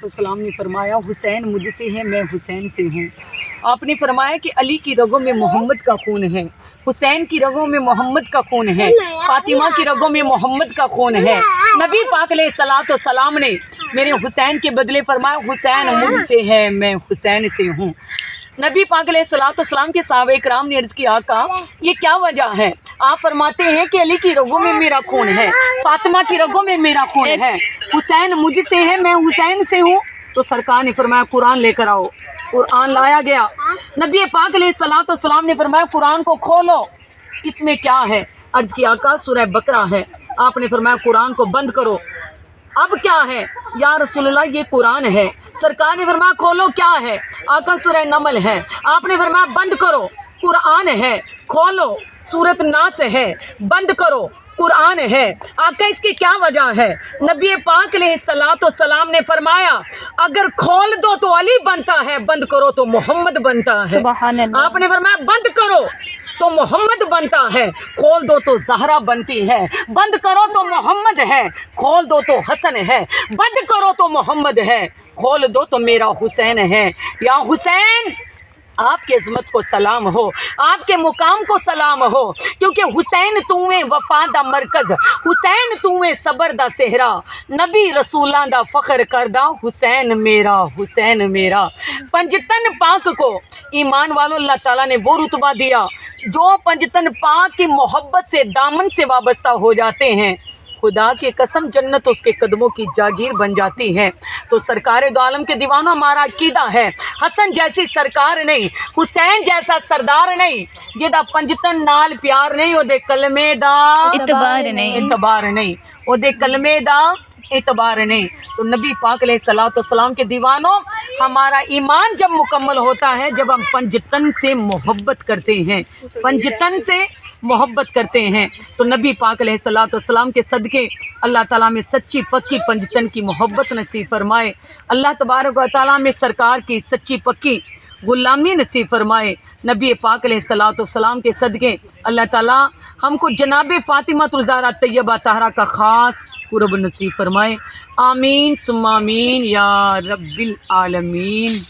तो सलाम ने फरमाया हुसैन मुझसे है, मैं हुसैन से हूँ। आपने फरमाया कि अली की रगों में मोहम्मद का खून है, हुसैन की रगों में मोहम्मद का खून है, फातिमा की रगों में मोहम्मद का खून है। नबी पाक अलैहिस्सलाम ने मेरे हुसैन के बदले फरमाया हुसैन मुझसे है, मैं हुसैन से हूँ। नबी पाक अलैहिस्सलाम के सहाबा इकराम ने अर्ज़ किया, आका ये क्या वजह है? आप फरमाते हैं कि अली की रगों में मेरा खून है, फातिमा की रगों में मेरा खून है, हुसैन मुझसे है, मैं हुसैन से हूँ। तो सरकार ने फरमाया कुरान लेकर आओ। कुरान लाया गया। नबी पाक अलैहिस्सलाम ने फरमाया कुरान को खोलो, इसमें क्या है? अर्ज़ किया, आका सूरह बकरा है। आपने फरमाया कुरान को बंद करो। अब क्या है या रसूलल्लाह? ये कुरान है। सरकार ने फरमाया खोलो, क्या है? आका सूरह नमल है। आपने फरमाया बंद करो, कुरान है। खोलो, सूरत नास है। बंद करो, कुरान है। आका इसकी क्या वजह है? नबी पाक अलैहिस्सलाम ने फरमाया अगर खोल दो तो अली बनता है, बंद करो तो मोहम्मद बनता है। आपने फरमाया बंद करो तो मोहम्मद बनता है, खोल दो तो ज़हरा बनती है। बंद करो तो मोहम्मद है, खोल दो तो हसन है। बंद करो तो मोहम्मद है, खोल दो तो मेरा हुसैन है। या हुसैन आपके अज़मत को सलाम हो, आपके मुकाम को सलाम हो, क्योंकि हुसैन तूएं वफा दा मरकज़, हुसैन तूएं सबर दा सेहरा, नबी रसूलां दा फ़ख्र करदा हुसैन मेरा। पंजतन पाक को ईमान वालों अल्लाह ताला ने वो रुतबा दिया जो पंजतन पाक की मोहब्बत से दामन से वाबस्ता हो जाते हैं। खुदा की कसम जन्नत उसके कदमों की जागीर बन जाती है। तो सरकार दो आलम के दीवानों हमारा अकीदा है हसन जैसी सरकार नहीं, हुसैन जैसा सरदार नहीं, जिदा पंजतन नाल प्यार नहीं, ओदे कलमे दा इतबार नहीं, ओदे कलमे दा इतबार नहीं। तो नबी पाक अलैहिस्सलाम के दीवानों हमारा ईमान जब मुकम्मल होता है जब हम पंजतन से मोहब्बत करते हैं, पंजतन से मोहब्बत करते हैं। तो नबी पाक अलैहिस्सलाम के सदक़े अल्लाह ताला में सच्ची पक्की पंजतन की मोहब्बत नसीब फरमाए। अल्लाह तबारक व तआला में सरकार की सच्ची पक्की गुलामी नसीब फरमाए। नबी पाक अलैहिस्सलाम के सदक़े अल्लाह ताला हमको जनाब फ़ातिमातुल ज़हरा तैयबा ताहरा का ख़ास कुर्ब नसीब फरमाए। आमीन सुम्मा आमीन या रब्बिल आलमीन।